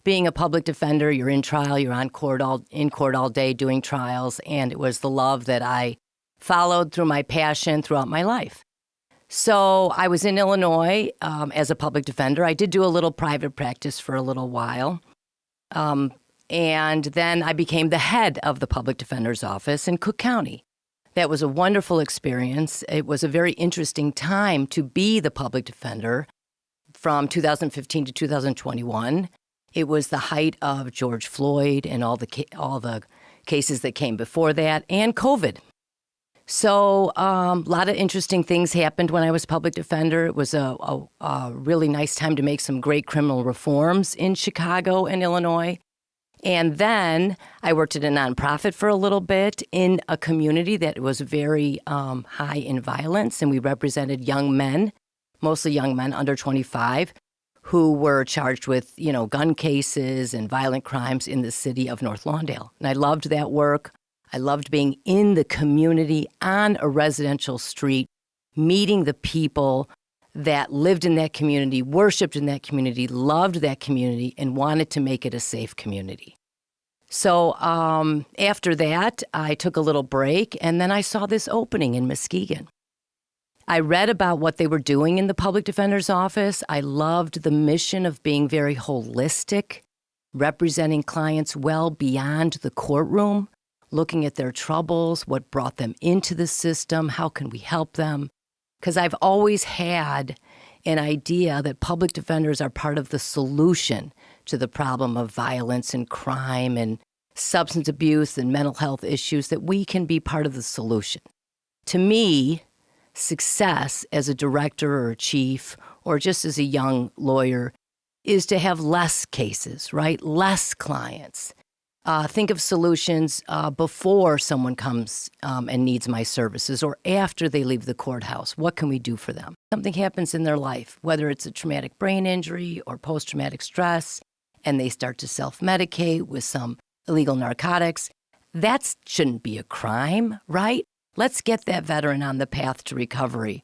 being a public defender, you're in trial, you're in court all day doing trials, and it was the love that I followed through my passion throughout my life. So I was in Illinois as a public defender. I did do a little private practice for a little while. And then I became the head of the public defender's office in Cook County. That was a wonderful experience. It was a very interesting time to be the public defender from 2015 to 2021. It was the height of George Floyd and all the cases that came before that, and COVID. So a lot of interesting things happened when I was public defender. It was a really nice time to make some great criminal reforms in Chicago and Illinois. And then I worked at a nonprofit for a little bit in a community that was very high in violence, and we represented young men, mostly young men under 25, who were charged with, gun cases and violent crimes in the city of North Lawndale. And I loved that work. I loved being in the community on a residential street, meeting the people that lived in that community, worshiped in that community, loved that community, and wanted to make it a safe community. So after that, I took a little break, and then I saw this opening in Muskegon. I read about what they were doing in the public defender's office. I loved the mission of being very holistic, representing clients well beyond the courtroom, looking at their troubles, what brought them into the system, how can we help them? Because I've always had an idea that public defenders are part of the solution to the problem of violence and crime and substance abuse and mental health issues, that we can be part of the solution. To me, success as a director or a chief or just as a young lawyer is to have less cases, right? Less clients. Think of solutions before someone comes and needs my services or after they leave the courthouse. What can we do for them? Something happens in their life, whether it's a traumatic brain injury or post-traumatic stress, and they start to self-medicate with some illegal narcotics. That shouldn't be a crime, right? Let's get that veteran on the path to recovery.